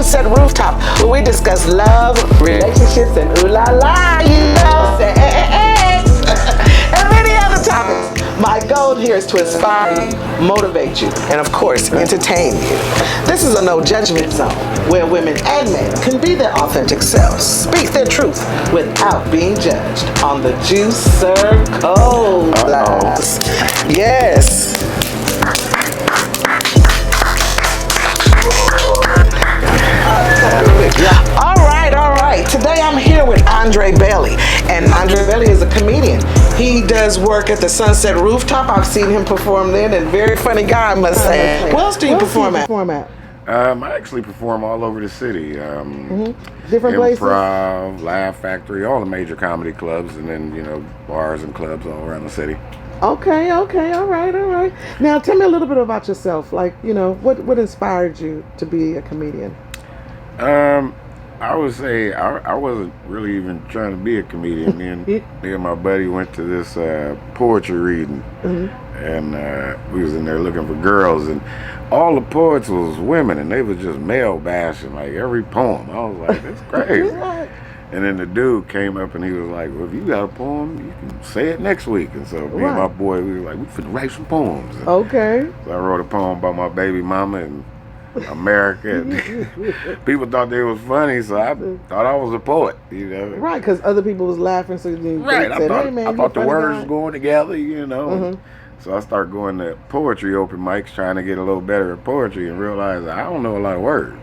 Sunset Rooftop, where we discuss love, relationships, and ooh la la, you know, sex, and many other topics. My goal here is to inspire you, motivate you, and of course, entertain you. This is a no judgment zone where women and men can be their authentic selves, speak their truth without being judged on the Juice Serve Cold Blast. Yes. All right. Today I'm here with Andre Bailey, and Andre Bailey is a comedian. He does work at the Sunset Rooftop. I've seen him perform there, and very funny guy, I must say. Where else do you perform at? I actually perform all over the city. Different places? Improv, Laugh Factory, all the major comedy clubs, and then, bars and clubs all around the city. Okay, all right. Now, tell me a little bit about yourself. Like, what inspired you to be a comedian? I would say I wasn't really even trying to be a comedian. Me and my buddy went to this poetry reading, and we was in there looking for girls, and all the poets was women, and they was just male bashing like every poem. I was like, that's crazy. And then the dude came up and he was like, well, if you got a poem, you can say it next week. And so me and my boy, we were like, we finna write some poems. And okay. So I wrote a poem about my baby mama and America, and people thought they was funny, so I thought I was a poet, Right, because other people was laughing, so you right. said, I hey man, thought the words guy. was going together, So I started going to poetry open mics, trying to get a little better at poetry, and realized I don't know a lot of words.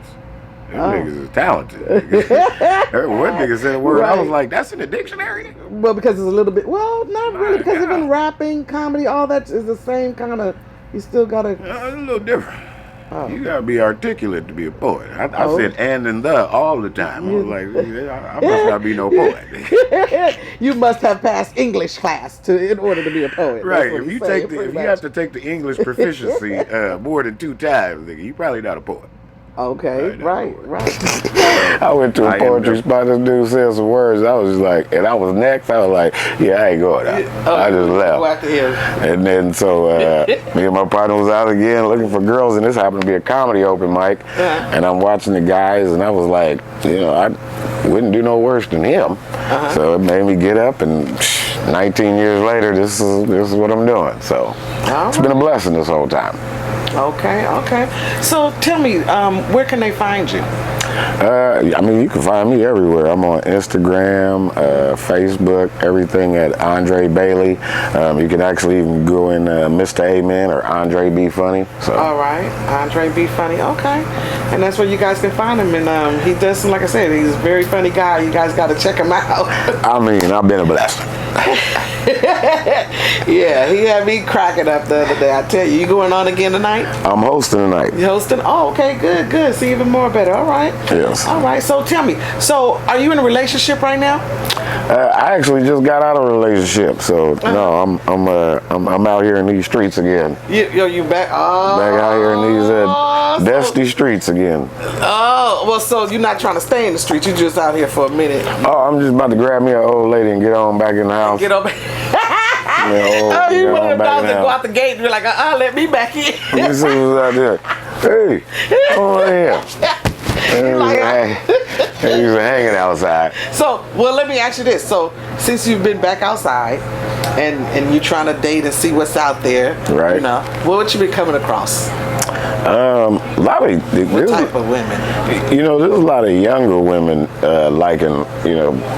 Them niggas is talented. One nigga said a word, I was like, that's in the dictionary? Well, because it's a little bit, not really, because even rapping, comedy, all that is the same kind of, you still gotta... It's a little different. You gotta be articulate to be a poet. I said and the all the time. I was like, I must not be no poet. You must have passed English class in order to be a poet. Right. If you have to take the English proficiency more than 2 times, nigga, you probably not a poet. Okay, right. I went to a poetry spot. This dude said some words. I was just like, and I was next. I was like, yeah, I ain't going out. I just left. And then so me and my partner was out again looking for girls, and this happened to be a comedy open mic. And I'm watching the guys, and I was like, I wouldn't do no worse than him. So it made me get up, and 19 years later, this is what I'm doing. So it's been a blessing this whole time. Okay. So tell me, where can they find you? You can find me everywhere. I'm on Instagram, Facebook, everything at Andre Bailey. You can actually even go in Mr. Amen or Andre Be Funny. So. All right, Andre Be Funny. Okay, and that's where you guys can find him. And he does seem, like I said, he's a very funny guy. You guys got to check him out. I've been a blessing. Yeah, he had me cracking up the other day. I tell you, going on again tonight? I'm hosting tonight. You hosting? Oh, okay, good. See, even more better. All right. Yes. All right. So tell me. So, are you in a relationship right now? I actually just got out of a relationship. So no, I'm out here in these streets again. You back? Oh. Back out here in these dusty streets again. Oh, well, so you're not trying to stay in the street. You're just out here for a minute. Oh, I'm just about to grab me an old lady and get on back in the house. Get on back. You one of them dogs that go out the gate and be like, let me back in. You see who's out there? Hey, come on in. He's hanging outside. So, well, let me ask you this. So, since you've been back outside and you're trying to date and see what's out there, right? What you been coming across? A lot of what type of women? There's a lot of younger women liking,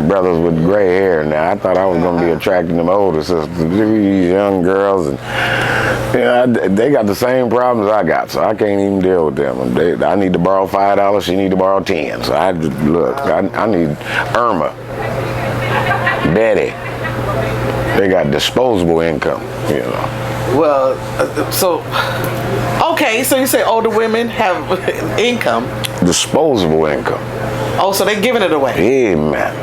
brothers with gray hair. Now, I thought I was gonna be attracting them older sisters. These young girls, and they got the same problems I got, so I can't even deal with them. I need to borrow $5. She need to borrow 10. So I just look. I need Irma, Betty. They got disposable income, Well, okay, so you say older women have income. Disposable income. Oh, so they're giving it away. Yeah, man.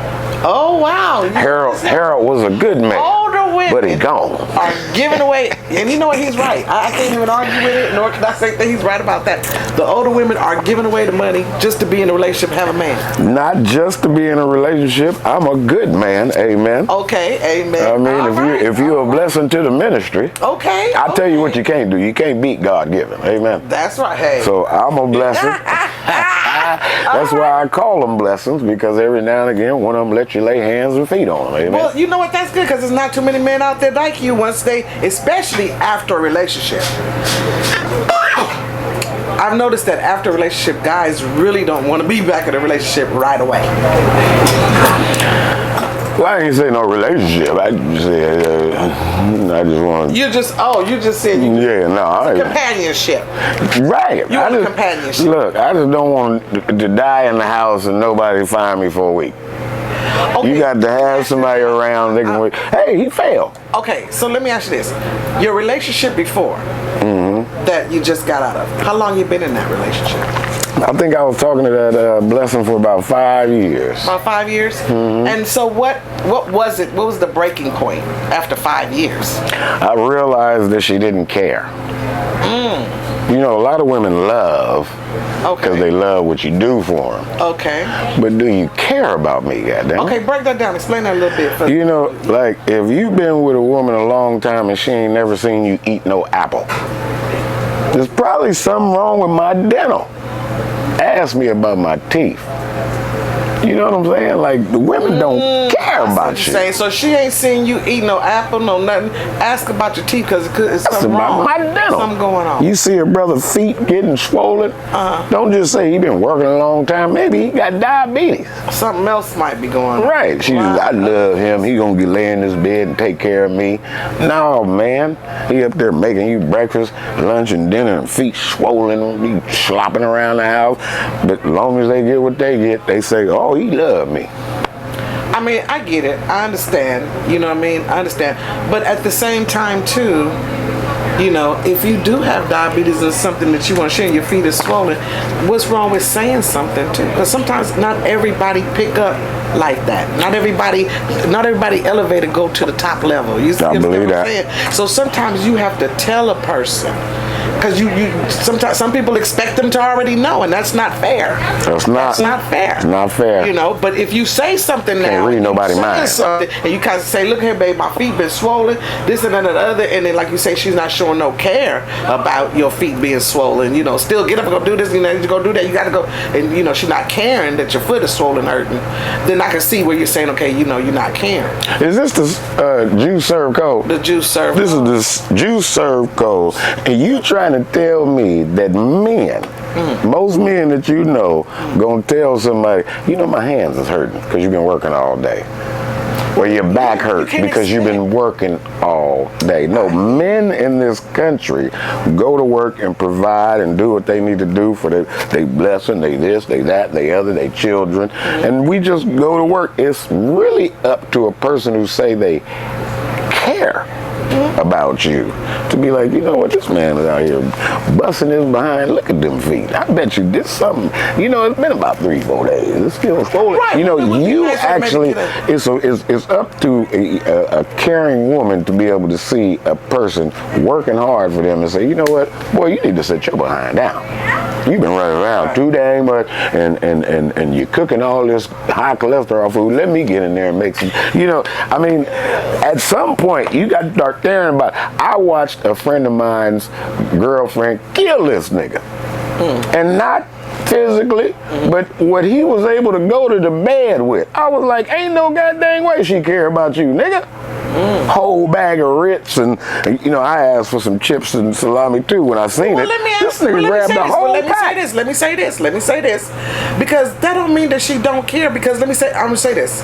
Oh, wow. Harold was a good man. Older women but he gone. are giving away, and you know what, he's right. I can't even argue with it, nor can I say that he's right about that. The older women are giving away the money just to be in a relationship, have a man. Not just to be in a relationship. I'm a good man, amen. Okay, amen. I mean, if you're a blessing to the ministry, okay. I'll tell you what you can't do. You can't beat God given, amen. That's right. Hey. So I'm a blessing. That's why I call them blessings, because every now and again, one of them let you lay hands and feet on them, amen. Well, you know what? That's good, because there's not too many men out there like you once they, especially after a relationship. I've noticed that after a relationship, guys really don't want to be back in a relationship right away. Well, I ain't say no relationship. I just said I just want. You just said you. Yeah, no. Companionship. Right. You want companionship. Look, I just don't want to die in the house and nobody find me for a week. Okay. You got to have somebody around. They can wait. Hey, he failed. Okay, so let me ask you this: your relationship before that you just got out of, how long you been in that relationship? I think I was talking to that blessing for about 5 years. About 5 years? And so what was it? What was the breaking point after 5 years? I realized that she didn't care. You know, a lot of women love because they love what you do for them. Okay. But do you care about me, goddamn? Okay, break that down. Explain that a little bit. You know, like if you've been with a woman a long time and she ain't never seen you eat no apple, there's probably something wrong with my dental. Ask me about my teeth. You know what I'm saying? Like, the women don't care about you. Saying. So she ain't seen you eat no apple, no nothing. Ask about your teeth, because it's something wrong. My dental. Something going on. You see a brother's feet getting swollen, don't just say he been working a long time. Maybe he got diabetes. Something else might be going on. Right. She just, I love him. He gonna be laying in his bed and take care of me. No, man. He up there making you breakfast, lunch, and dinner, and feet swollen, be slopping around the house. But as long as they get what they get, they say, oh, he love me. I mean, I get it. I understand. You know what I mean? I understand. But at the same time, too, you know, if you do have diabetes or something that you want to share and your feet are swollen, what's wrong with saying something, too? Because sometimes not everybody pick up like that. Not everybody elevator go to the top level. You I believe that. So sometimes you have to tell a person. Because sometimes some people expect them to already know, and that's not fair. That's not fair. It's not fair. You know, but if you say something now, can't read nobody's mind. And you kind of say, look here, babe, my feet been swollen, this and that and the other, and then like you say, she's not showing no care about your feet being swollen. You know, still get up and go do this, you know, you go do that, you got to go, and you know, she's not caring that your foot is swollen, hurting. Then I can see where you're saying, okay, you know, you're not caring. Is this the juice serve code? The juice serve. This is the juice serve code, and you trying to tell me that men, most men that you know, gonna tell somebody, you know, my hands is hurting because you've been working all day. Or your back hurts because you've been working all day. No, men in this country go to work and provide and do what they need to do for they blessing, they this, they that, they other, they children. And we just go to work. It's really up to a person who say they care about you to be like, you know what, this man is out here busting his behind. Look at them feet. I bet you this something. You know, it's been about 3-4 days. It's still swollen. Right. You know, you actually, it's up to a caring woman to be able to see a person working hard for them and say, you know what, boy, you need to sit your behind down. You've been running around too dang much, and you're cooking all this high cholesterol food. Let me get in there and make some. You know, I mean, at some point you got to start caring about. I watched a friend of mine's girlfriend kill this nigga, and not physically, but what he was able to go to the bed with. I was like, ain't no goddamn way she care about you, nigga. Whole bag of Ritz, and you know, I asked for some chips and salami too when I seen it. This nigga grabbed the whole pack. Let me say this, because that don't mean that she don't care. Because I'm gonna say this.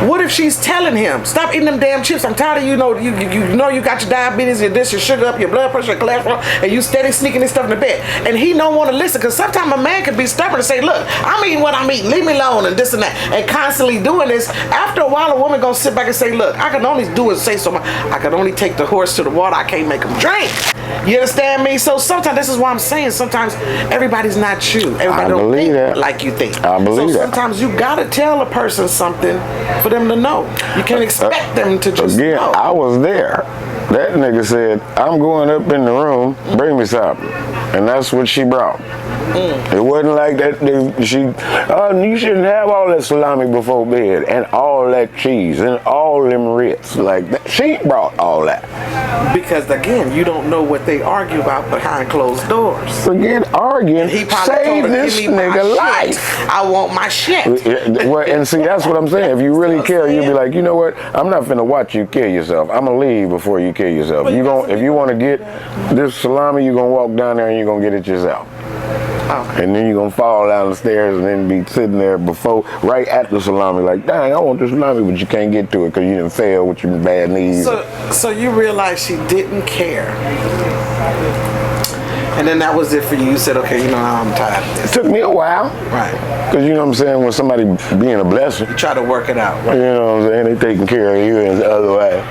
What if she's telling him, stop eating them damn chips? I'm tired of you know you got your diabetes, your this, your sugar up, your blood pressure, your cholesterol, and you steady sneaking this stuff in the bed. And he don't want to listen, because sometimes a man can be stubborn and say, look, I'm eating what I'm eating, leave me alone, and this and that, and constantly doing this. After a while, a woman gonna sit back and say, look, I can only do is say so much. I can only take the horse to the water. I can't make him drink. You understand me? So sometimes, this is why I'm saying, sometimes everybody's not you. Everybody don't think like you think. I believe that. So sometimes you gotta tell a person something for them to know. You can't expect them to just again, know. I was there. That nigga said, I'm going up in the room, bring me something. And that's what she brought. It wasn't like that. You shouldn't have all that salami before bed, and all that cheese, and all them Ritz. Like that. She brought all that. Because again, you don't know what they argue about behind closed doors. Forget arguing. He probably Save told her, this give me my nigga shit. life. I want my shit. Well, and see, that's what I'm saying. If you really care, you'll be like, you know what? I'm not finna watch you kill yourself. I'm gonna leave before you kill yourself. If you want to get this salami, you're gonna walk down there and you're gonna get it yourself. Okay. And then you're gonna fall down the stairs and then be sitting there right at the salami, like, dang, I want the salami, but you can't get to it because you didn't fail with your bad knees. So you realize she didn't care. And then that was it for you. You said, okay, you know, I'm tired of this. It took me a while. Right. Because you know what I'm saying, when somebody being a blessing. You try to work it out. Right? You know what I'm saying, they taking care of you in the other way.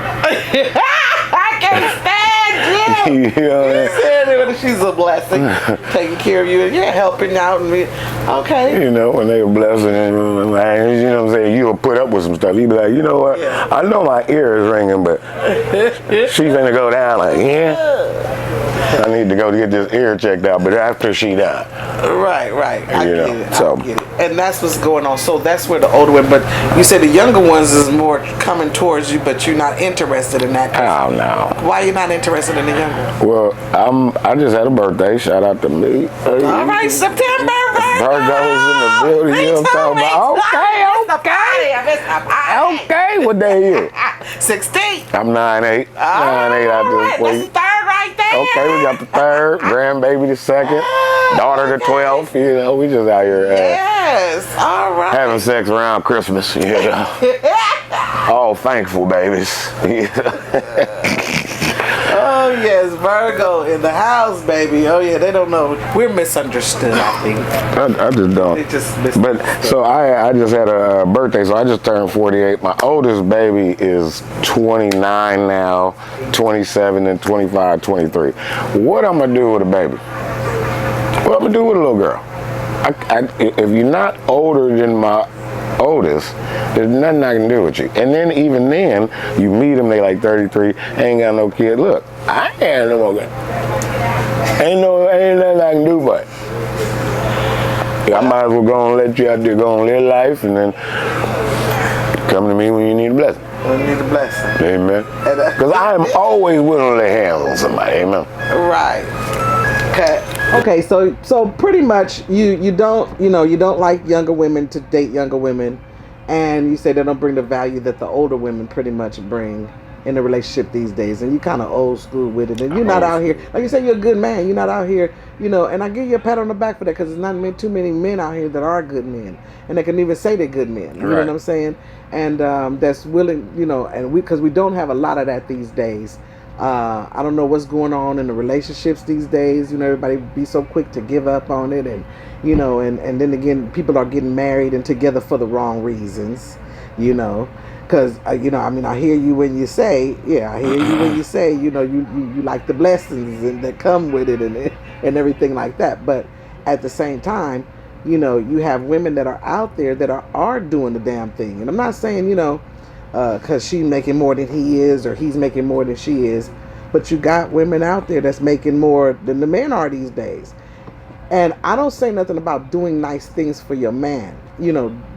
I can't stand you. You know what I'm saying? She's a blessing, taking care of you, and yeah, helping out, and okay. You know, when they were blessing, and you know what I'm saying, you'll put up with some stuff. You'll be like, you know what, yeah. I know my ear is ringing, but she's gonna go down like, yeah, I need to go get this ear checked out, but after she done. Right. I get it. So. I get it. And that's what's going on. So that's where the older women, but you said the younger ones is more coming towards you, but you're not interested in that. Oh, no. Why are you not interested in the younger ones? Well, I just had a birthday. Shout out to me. All right, September. Virgo's in the building. You know what I'm talking about? Okay. What day is it? 16. I'm 9'8". 9'8" out this That's week. the third right there. Okay, we got the third, grandbaby the second, daughter the 12th. You know, we just out here yes, all right. having sex around Christmas. You know, all thankful babies. Oh yes, Virgo in the house, baby. Oh yeah, they don't know. We're misunderstood, I think. I just don't. They just misunderstood. But so I just had a birthday, so I just turned 48. My oldest baby is 29 now, 27 and 25, 23. What I'm gonna do with a baby? What I'm gonna do with a little girl? If you're not older than my oldest, there's nothing I can do with you. And then even then, you meet them, they like 33, ain't got no kid. Look, I ain't no more kid. Ain't nothing I can do but. I might as well go and let you out there go and live life, and then come to me when you need a blessing. When you need a blessing. Amen. Because I am always willing to lay hands on somebody. Amen. Right. Okay, so pretty much you don't like younger women to date younger women, and you say they don't bring the value that the older women pretty much bring in a relationship these days, and you kind of old school with it, and you're not out here, like you say, you're a good man, you're not out here, and I give you a pat on the back for that, because there's not too many men out here that are good men, and they can even say they're good men, you know what I'm saying, and that's willing, and because we don't have a lot of that these days. I don't know what's going on in the relationships these days. Everybody be so quick to give up on it, and and then again, people are getting married and together for the wrong reasons. Because I hear you when you say, you like the blessings and that come with it and everything like that. But at the same time, you have women that are out there that are doing the damn thing. And I'm not saying because she's making more than he is or he's making more than she is, but you got women out there that's making more than the men are these days. And I don't say nothing about doing nice things for your man.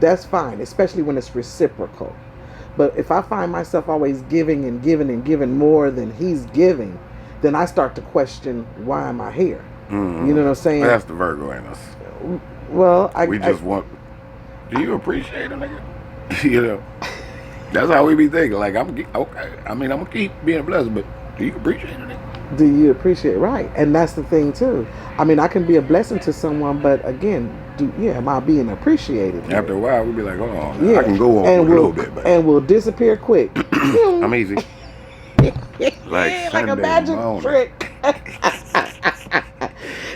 That's fine, especially when it's reciprocal. But if I find myself always giving and giving and giving more than he's giving, then I start to question, why am I here? Mm-hmm. You know what I'm saying? That's the Virgo in us. Well, do you appreciate a nigga? That's how we be thinking. Like, I'm gonna keep being a blessing, but do you appreciate it? Do you appreciate, right? And that's the thing too. I can be a blessing to someone, but again, am I being appreciated? After a while, we'll be like, oh, I can go on a little bit, but and we'll disappear quick. I'm easy. like a magic trick.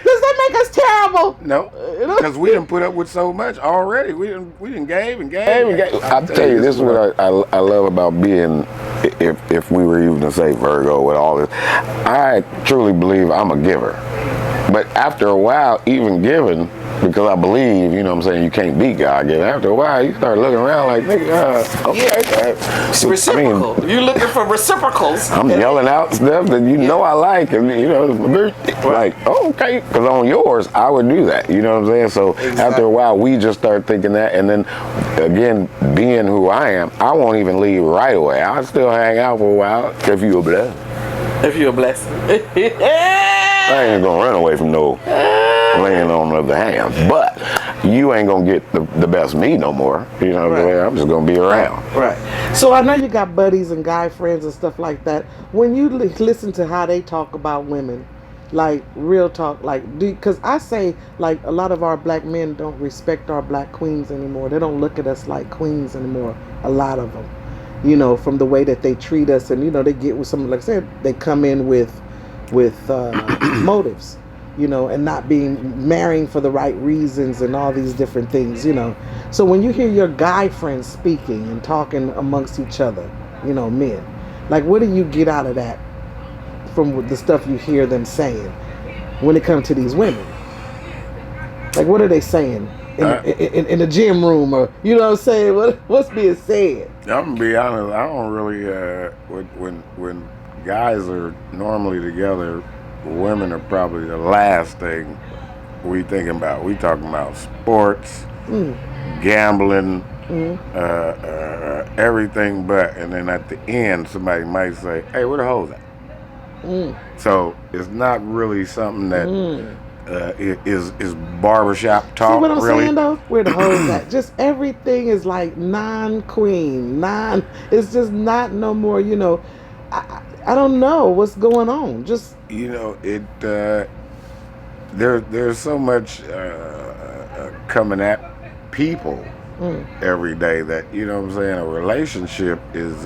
Does that make us terrible? No, because we didn't put up with so much already. We didn't gave and gave. I'll tell you, this is what I love about being, if we were even to say Virgo with all this, I truly believe I'm a giver. But after a while, even giving, because I believe, you know what I'm saying, you can't beat God given. After a while, you start looking around like, nigga, okay. It's reciprocal. I mean, you're looking for reciprocals. I'm yelling out stuff that you know I like, and you know, like, oh, okay, because on yours, I would do that. You know what I'm saying? So after a while, we just start thinking that, and then again, being who I am, I won't even leave right away. I'll still hang out for a while if you're blessed. If you're a blessing. I ain't gonna run away from no laying on of the hand, but you ain't gonna get the best me no more. You know what I'm saying? I'm just gonna be around. Right. So I know you got buddies and guy friends and stuff like that. When you listen to how they talk about women, like real talk, like, because I say, like, a lot of our black men don't respect our black queens anymore. They don't look at us like queens anymore. A lot of them, you know, from the way that they treat us, and you know, they get with some, like I said, they come in with motives, you know, and not marrying for the right reasons and all these different things, you know. So when you hear your guy friends speaking and talking amongst each other, you know, men, like, what do you get out of that from the stuff you hear them saying when it comes to these women? Like, what are they saying in the gym room, or, you know what I'm saying? What's being said? I'm gonna be honest, I don't really, when guys are normally together, women are probably the last thing we thinking about. We talking about sports, gambling, everything but. And then at the end, somebody might say, "Hey, where the hoes at?" So it's not really something that is barbershop talk. See what I'm really saying though? Where the hoes at? Just everything is like non-queen, It's just not no more. You know, I don't know what's going on. Just, you know, it. There's so much coming at people every day that, you know what I'm saying, a relationship is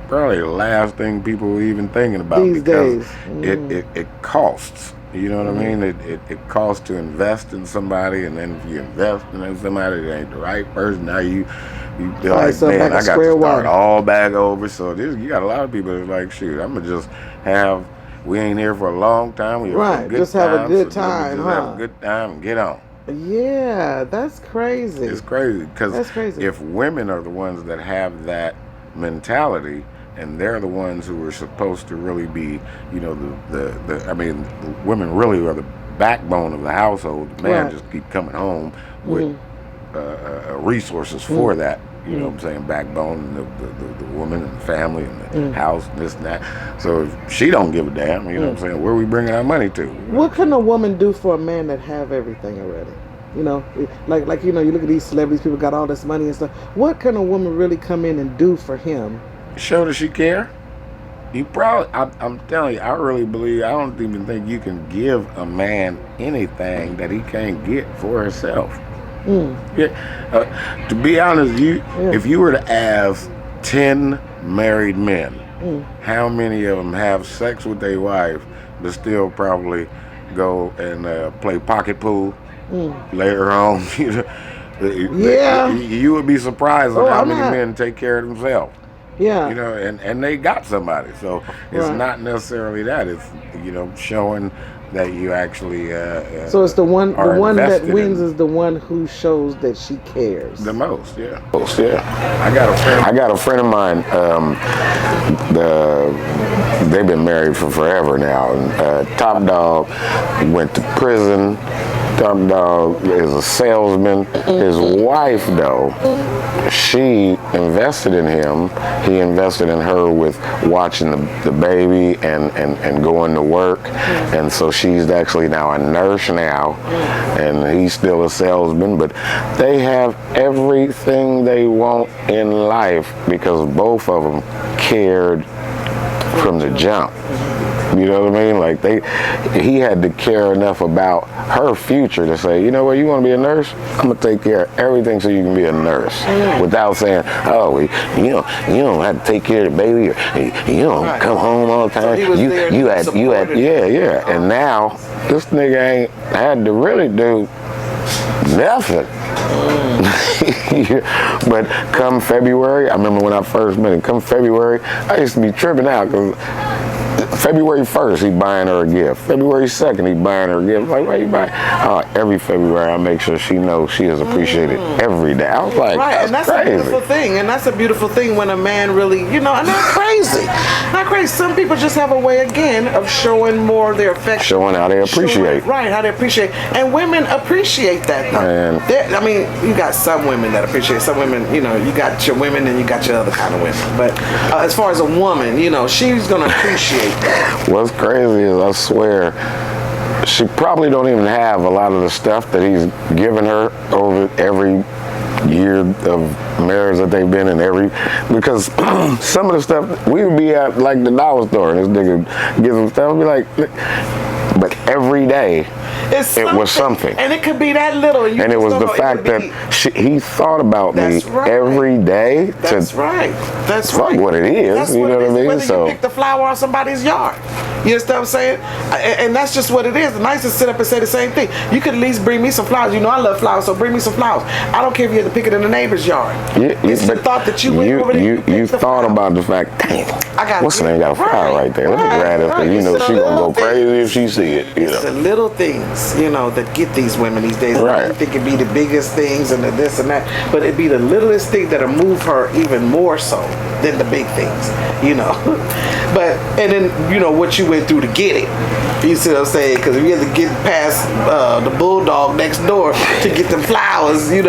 probably the last thing people are even thinking about these because days. it costs. You know what I mean? It costs to invest in somebody, and then if you invest in somebody that ain't the right person, now you feel like, man, I got to start all back over. So you got a lot of people that's like, shoot, I'm gonna just we ain't here for a long time. We have just have a good time, have a good time and get on. Yeah, that's crazy. It's crazy because if women are the ones that have that mentality, and they're the ones who are supposed to really be, you know, I mean, the women really are the backbone of the household. The man just keep coming home with resources for that. You know what I'm saying? Backbone, the woman and the family and the house and this and that. So if she don't give a damn, you know what I'm saying, where are we bringing our money to? What can a woman do for a man that have everything already? You know, like you know, you look at these celebrities, people got all this money and stuff. What can a woman really come in and do for him? Show that she care. You probably, I'm telling you, I really believe, I don't even think you can give a man anything that he can't get for himself. Yeah. To be honest, if you were to ask 10 married men, how many of them have sex with their wife, but still probably go and play pocket pool later on? You would be surprised at how many men take care of themselves. Yeah. You know, and they got somebody. So it's not necessarily that. It's, you know, showing that you actually so it's the one that wins is the one who shows that she cares the most. Yeah. I got a friend of mine, they've been married for forever now, and Top Dog went to prison. Top Dog is a salesman. His wife, though, she invested in him. He invested in her with watching the baby and going to work. And so she's actually now a nurse now, and he's still a salesman. But they have everything they want in life because both of them cared from the jump. You know what I mean? Like he had to care enough about her future to say, you know what, you want to be a nurse? I'm gonna take care of everything so you can be a nurse, without saying, oh, you don't have to take care of the baby, or you don't come home all the time. So you had And now this nigga ain't had to really do nothing. But come February, I remember when I first met him. Come February, I used to be tripping out because February 1st, he buying her a gift. February 2nd, he buying her a gift. Like, why you buying? Every February, I make sure she knows she is appreciated every day. I was like, right, and that's crazy. A beautiful thing. And that's a beautiful thing when a man really, and not crazy. Not crazy. Some people just have a way, again, of showing more their affection. Showing how they appreciate. Right, how they appreciate. And women appreciate that, though. I mean, you got some women that appreciate. Some women, you got your women and you got your other kind of women. But as far as a woman, she's going to appreciate that. What's crazy is, I swear, she probably don't even have a lot of the stuff that he's given her over every year of marriage that they've been in, because some of the stuff, we would be at like the dollar store and this nigga gives them stuff and be like, but every day it was something. And it could be that little. And it was the fact that he thought about me every day. That's right. That's right. Fuck what it is. You know what I mean? Whether you pick the flower on somebody's yard. You understand what I'm saying? And that's just what it is. The nice to sit up and say the same thing. You could at least bring me some flowers. I love flowers, so bring me some flowers. I don't care if you have to pick it in the neighbor's yard. It's the thought that you went over there. You thought about the fact, damn, what's the name? Got a flower right there. Let me grab it. She gonna go crazy if she see it. It's the little things, that get these women these days. Right. I think it'd be the biggest things and the this and that, but it'd be the littlest thing that'll move her even more so than the big things, But, and then, what you went through to get it. You see what I'm saying? Because if you had to get past the bulldog next door to get them flowers, I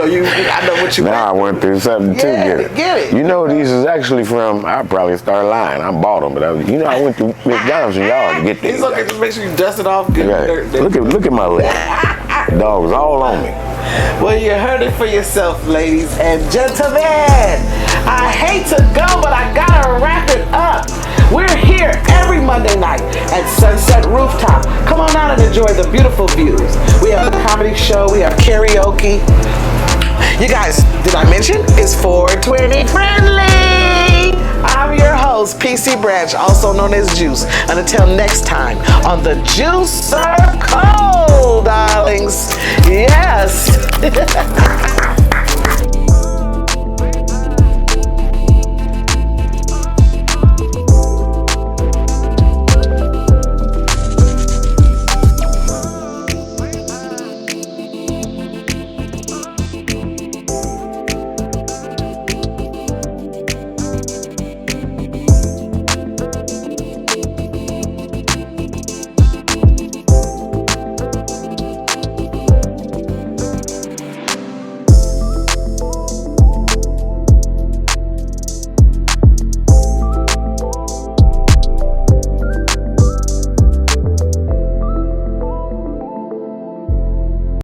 know what you I went through something to get it. These is actually from, I probably started lying. I bought them, but I went through McDonald's and y'all to get these. It's okay, just make sure you dust it off good. Right. Look at my leg. Dogs all on me. Well, you heard it for yourself, ladies and gentlemen. I hate to go, but I gotta wrap it up. We're here every Monday night at Sunset Rooftop. Come on out and enjoy the beautiful views. We have a comedy show. We have karaoke. You guys, did I mention? It's 420 friendly. I'm your host, PC Branch, also known as Juice. And until next time on the Juice Circle, darlings. Yes.